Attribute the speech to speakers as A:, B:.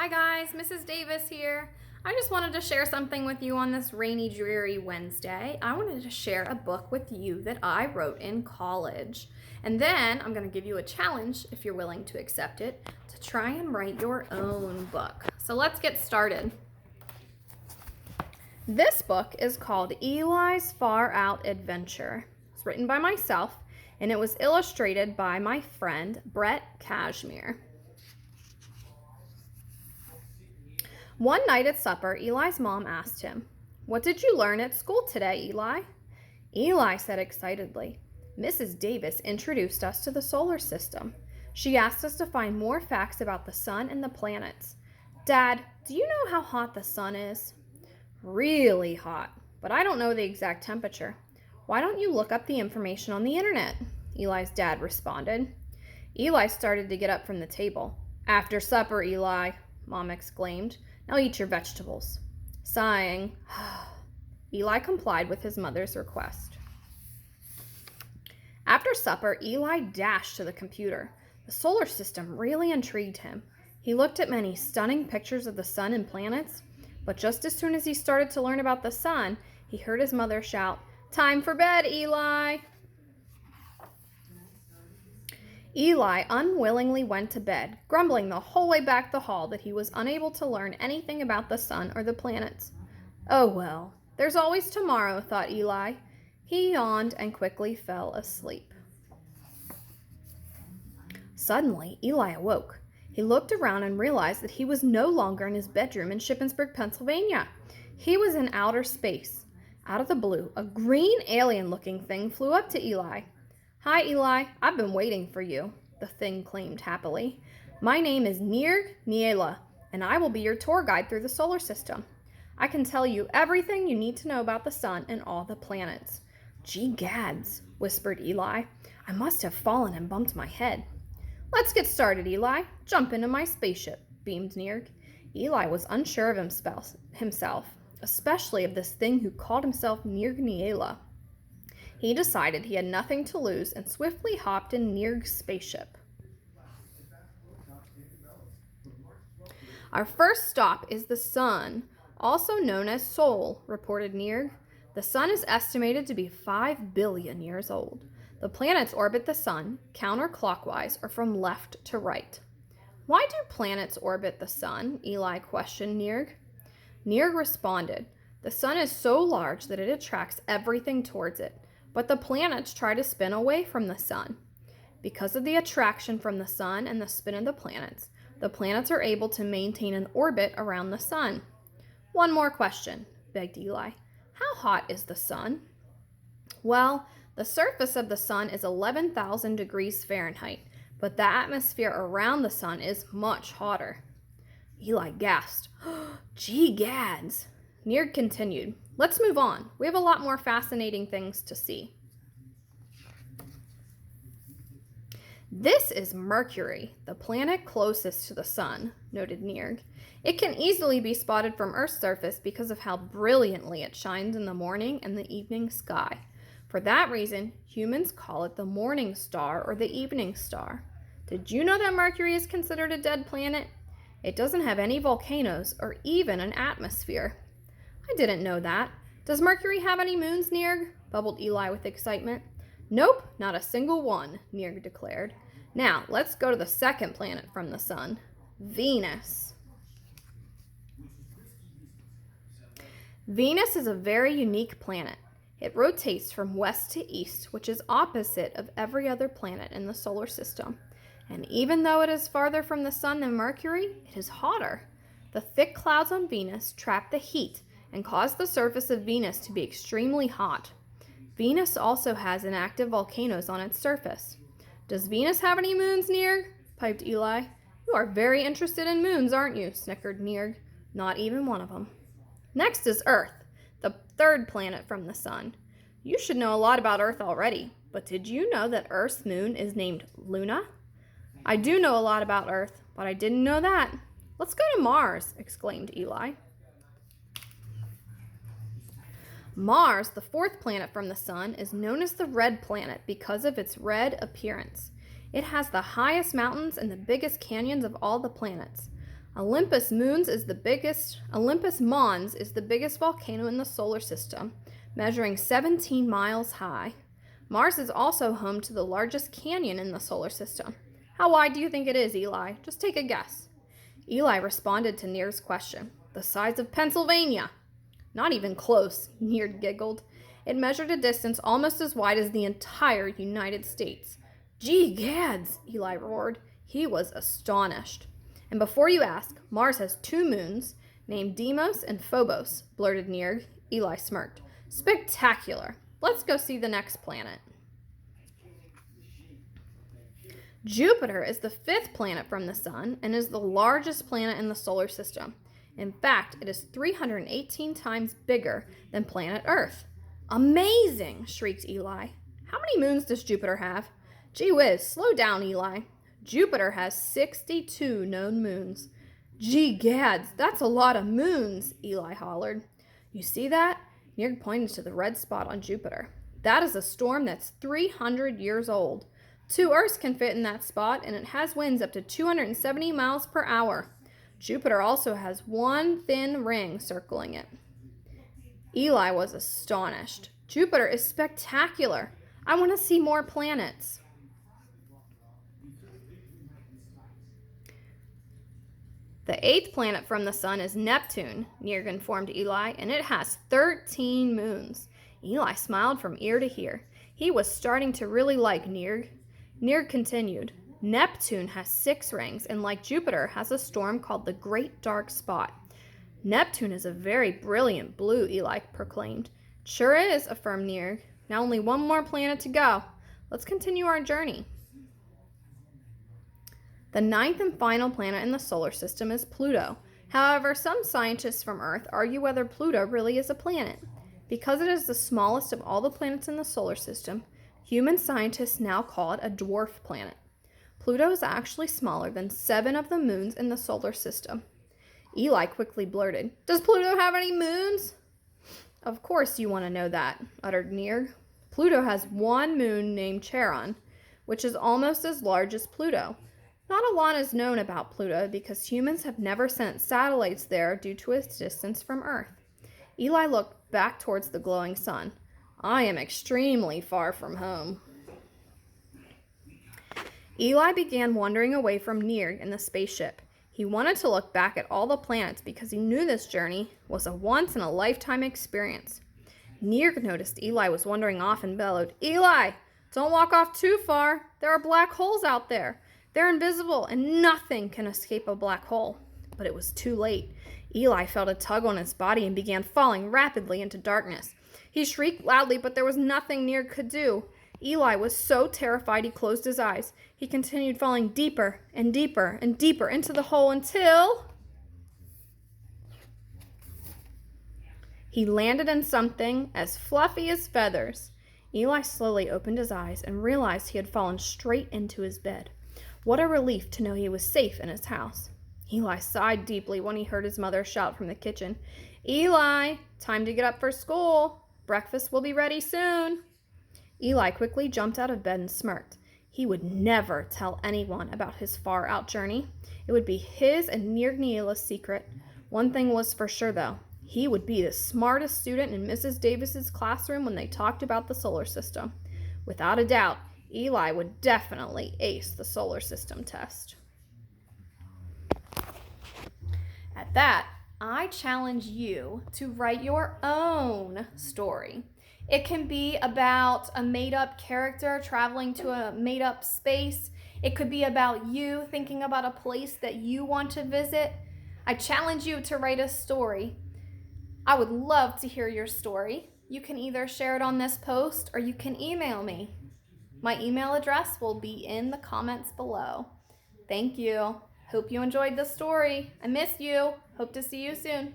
A: Hi guys, Mrs. Davis here. I just wanted to share something with you on this rainy, dreary Wednesday. I wanted to share a book with you that I wrote in college. And then I'm going to give you a challenge, if you're willing to accept it, to try and write your own book. So let's get started. This book is called Eli's Far Out Adventure. It's written by myself, and it was illustrated by my friend, Brett Cashmere. One night at supper, Eli's mom asked him, "What did you learn at school today, Eli?" Eli said excitedly, "Mrs. Davis introduced us to the solar system. She asked us to find more facts about the sun and the planets. Dad, do you know how hot the sun is?" "Really hot, but I don't know the exact temperature. Why don't you look up the information on the internet?" Eli's dad responded. Eli started to get up from the table. "After supper, Eli," Mom exclaimed. "Now eat your vegetables." Sighing, Eli complied with his mother's request. After supper, Eli dashed to the computer. The solar system really intrigued him. He looked at many stunning pictures of the sun and planets, but just as soon as he started to learn about the sun, he heard his mother shout, "Time for bed, Eli!" Eli unwillingly went to bed, grumbling the whole way back the hall that he was unable to learn anything about the sun or the planets. "Oh well, there's always tomorrow," thought Eli. He yawned and quickly fell asleep. Suddenly, Eli awoke. He looked around and realized that he was no longer in his bedroom in Shippensburg, Pennsylvania. He was in outer space. Out of the blue, a green alien-looking thing flew up to Eli. "Hi, Eli. I've been waiting for you," the thing claimed happily. "My name is Nirg Niela, and I will be your tour guide through the solar system. I can tell you everything you need to know about the sun and all the planets." "Gee gads," whispered Eli. "I must have fallen and bumped my head." "Let's get started, Eli. Jump into my spaceship," beamed Nirg. Eli was unsure of himself, especially of this thing who called himself Nirg Niela. He decided he had nothing to lose and swiftly hopped in Nirg's spaceship. "Our first stop is the sun, also known as Sol," reported Nirg. "The sun is estimated to be 5 billion years old. The planets orbit the sun counterclockwise or from left to right." "Why do planets orbit the sun?" Eli questioned Nirg. Nirg responded, "The sun is so large that it attracts everything towards it. But the planets try to spin away from the sun. Because of the attraction from the sun and the spin of the planets are able to maintain an orbit around the sun." "One more question," begged Eli. "How hot is the sun?" "Well, the surface of the sun is 11,000 degrees Fahrenheit, but the atmosphere around the sun is much hotter." Eli gasped. "Gee gads." Nirg continued, "Let's move on. We have a lot more fascinating things to see." "This is Mercury, the planet closest to the sun," noted Nirg. "It can easily be spotted from Earth's surface because of how brilliantly it shines in the morning and the evening sky. For that reason, humans call it the morning star or the evening star. Did you know that Mercury is considered a dead planet? It doesn't have any volcanoes or even an atmosphere." "I didn't know that. Does Mercury have any moons, Nirg?" bubbled Eli with excitement. "Nope, not a single one," Nirg declared. "Now, let's go to the second planet from the sun, Venus." Venus is a very unique planet. It rotates from west to east, which is opposite of every other planet in the solar system. And even though it is farther from the sun than Mercury, it is hotter. The thick clouds on Venus trap the heat and cause the surface of Venus to be extremely hot. Venus also has inactive volcanoes on its surface. "Does Venus have any moons, Nirg?" piped Eli. "You are very interested in moons, aren't you?" snickered Nirg. "Not even one of them." "Next is Earth, the third planet from the sun. You should know a lot about Earth already, but did you know that Earth's moon is named Luna?" "I do know a lot about Earth, but I didn't know that." "Let's go to Mars," exclaimed Eli. Mars, the fourth planet from the sun, is known as the red planet because of its red appearance. It has the highest mountains and the biggest canyons of all the planets. Olympus Mons is the biggest volcano in the solar system, measuring 17 miles high. Mars is also home to the largest canyon in the solar system. How wide do you think it is, Eli? Just take a guess. Eli responded to Near's question. The size of Pennsylvania. Not even close, Near giggled. It measured a distance almost as wide as the entire United States. Gee gads, Eli roared. He was astonished. And before you ask, Mars has 2 moons, named Deimos and Phobos, blurted Near. Eli smirked. Spectacular. Let's go see the next planet. Jupiter is the 5th planet from the Sun and is the largest planet in the solar system. In fact, it is 318 times bigger than planet Earth. Amazing, shrieked Eli. How many moons does Jupiter have? Gee whiz, slow down, Eli. Jupiter has 62 known moons. Gee gads, that's a lot of moons, Eli hollered. You see that? Near pointed to the red spot on Jupiter. That is a storm that's 300 years old. 2 Earths can fit in that spot, and it has winds up to 270 miles per hour. Jupiter also has one thin ring circling it. Eli was astonished. Jupiter is spectacular. I want to see more planets. The 8th planet from the Sun is Neptune, Near informed Eli, and it has 13 moons. Eli smiled from ear to ear. He was starting to really like Near. Near continued. Neptune has 6 rings, and like Jupiter, has a storm called the Great Dark Spot. Neptune is a very brilliant blue, Eli proclaimed. Sure is, affirmed Near. Now only one more planet to go. Let's continue our journey. The 9th and final planet in the solar system is Pluto. However, some scientists from Earth argue whether Pluto really is a planet. Because it is the smallest of all the planets in the solar system, human scientists now call it a dwarf planet. Pluto is actually smaller than 7 of the moons in the solar system. Eli quickly blurted, Does Pluto have any moons? Of course you want to know that, uttered Near. Pluto has one moon named Charon, which is almost as large as Pluto. Not a lot is known about Pluto because humans have never sent satellites there due to its distance from Earth. Eli looked back towards the glowing sun. I am extremely far from home. Eli began wandering away from Near in the spaceship. He wanted to look back at all the planets because he knew this journey was a once-in-a-lifetime experience. Near noticed Eli was wandering off and bellowed, Eli, don't walk off too far. There are black holes out there. They're invisible and nothing can escape a black hole. But it was too late. Eli felt a tug on his body and began falling rapidly into darkness. He shrieked loudly, but there was nothing Near could do. Eli was so terrified he closed his eyes. He continued falling deeper and deeper and deeper into the hole until he landed in something as fluffy as feathers. Eli slowly opened his eyes and realized he had fallen straight into his bed. What a relief to know he was safe in his house. Eli sighed deeply when he heard his mother shout from the kitchen, Eli, time to get up for school. Breakfast will be ready soon. Eli quickly jumped out of bed and smirked. He would never tell anyone about his far-out journey. It would be his and Near Neela's secret. One thing was for sure, though. He would be the smartest student in Mrs. Davis's classroom when they talked about the solar system. Without a doubt, Eli would definitely ace the solar system test. At that, I challenge you to write your own story. It can be about a made-up character traveling to a made-up space. It could be about you thinking about a place that you want to visit. I challenge you to write a story. I would love to hear your story. You can either share it on this post or you can email me. My email address will be in the comments below. Thank you. Hope you enjoyed the story. I miss you. Hope to see you soon.